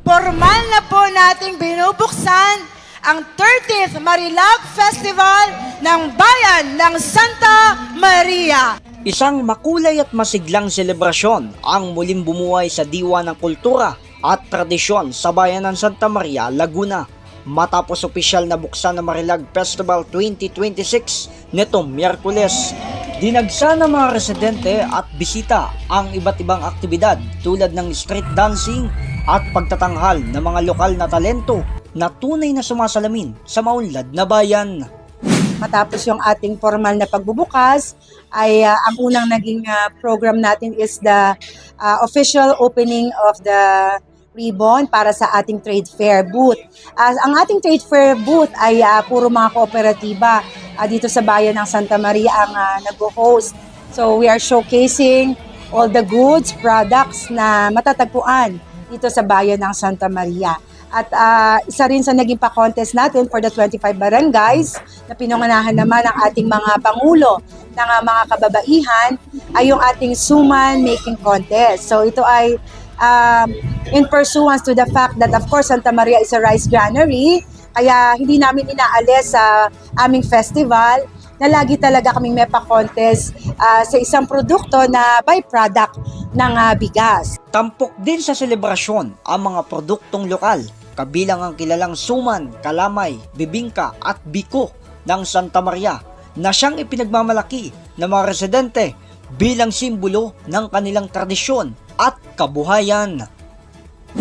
Formal na po nating binubuksan ang 30th Marilag Festival ng Bayan ng Santa Maria. Isang makulay at masiglang selebrasyon ang muling bumuhay sa diwa ng kultura at tradisyon sa Bayan ng Santa Maria, Laguna. Matapos opisyal na buksan ng Marilag Festival 2026 nitong Miyerkules, dinagsa ng mga residente at bisita ang iba't ibang aktibidad tulad ng street dancing at pagtatanghal ng mga lokal na talento na tunay na sumasalamin sa maunlad na bayan. Matapos yung ating formal na pagbubukas, ay ang unang naging program natin is the official opening of the ribbon para sa ating trade fair booth. Ang ating trade fair booth ay puro mga kooperatiba dito sa bayan ng Santa Maria ang nag-host. So we are showcasing all the goods, products na matatagpuan dito sa bayan ng Santa Maria. At isa rin sa naging pa-contest natin for the 25 barangays na pinunganahan naman ng ating mga pangulo ng mga kababaihan ay yung ating suman making contest. So ito ay in pursuance to the fact that of course Santa Maria is a rice granary, kaya hindi namin inaalis sa aming festival na lagi talaga kaming may pa-contest sa isang produkto na byproduct ng bigas. Tampok din sa selebrasyon ang mga produktong lokal, kabilang ang kilalang suman, kalamay, bibingka at biko ng Santa Maria na siyang ipinagmamalaki ng mga residente bilang simbolo ng kanilang tradisyon at kabuhayan.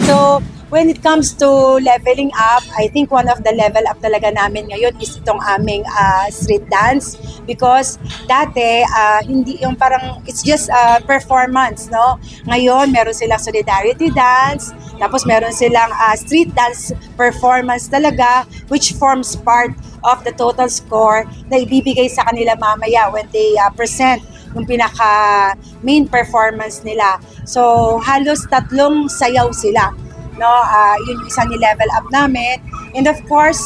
So, when it comes to leveling up, I think one of the level up talaga namin ngayon is itong aming street dance, because dati hindi yung parang it's just performance, no? Ngayon meron silang solidarity dance, tapos meron silang street dance performance talaga, which forms part of the total score na ibibigay sa kanila mamaya when they present yung pinaka main performance nila. So halos 3 sayaw sila, no? Yun yung isang level up namin. And of course,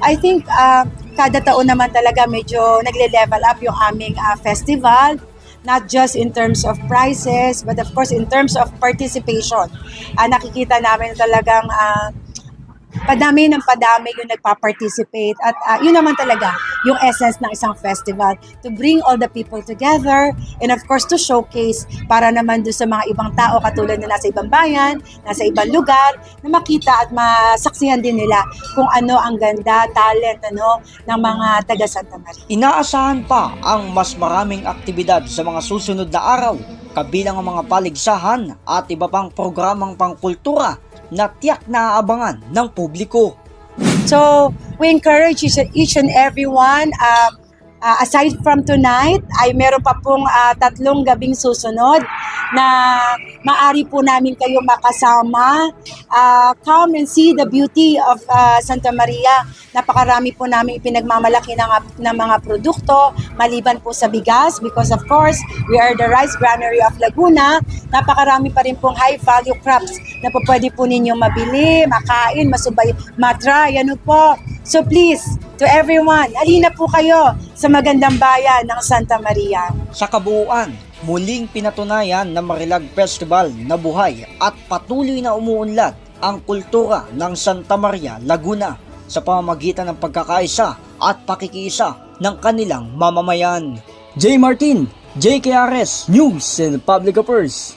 I think kada taon naman talaga medyo nagle-level up yung aming festival, not just in terms of prizes, but of course in terms of participation. Nakikita namin talagang padami ng padami yung nagpa-participate, at yun naman talaga yung essence ng isang festival, to bring all the people together and of course to showcase para naman doon sa mga ibang tao katulad na nasa ibang bayan, nasa ibang lugar, na makita at masaksihan din nila kung ano ang ganda, talent ng mga taga Santa Maria. Inaasahan pa ang mas maraming aktibidad sa mga susunod na araw, kabilang ang mga paligsahan at iba pang programang pangkultura na tiyak na aabangan ng publiko. So, we encourage each and everyone, aside from tonight, ay meron pa pong 3 gabing susunod na maari po namin kayo makasama. Come and see the beauty of Santa Maria. Napakarami po namin ipinagmamalaki ng mga produkto, maliban po sa bigas, because of course, we are the rice granary of Laguna. Napakarami pa rin pong high value crops na po pwede po ninyong mabili, makain, masubay, matry, ano po. So please, to everyone, alina po kayo sa magandang bayan ng Santa Maria. Sa kabuuan, muling pinatunayan ng Marilag Festival na buhay at patuloy na umuunlad ang kultura ng Santa Maria, Laguna sa pamamagitan ng pagkakaisa at pakikiisa ng kanilang mamamayan. J. Martin, JKRS News and Public Affairs.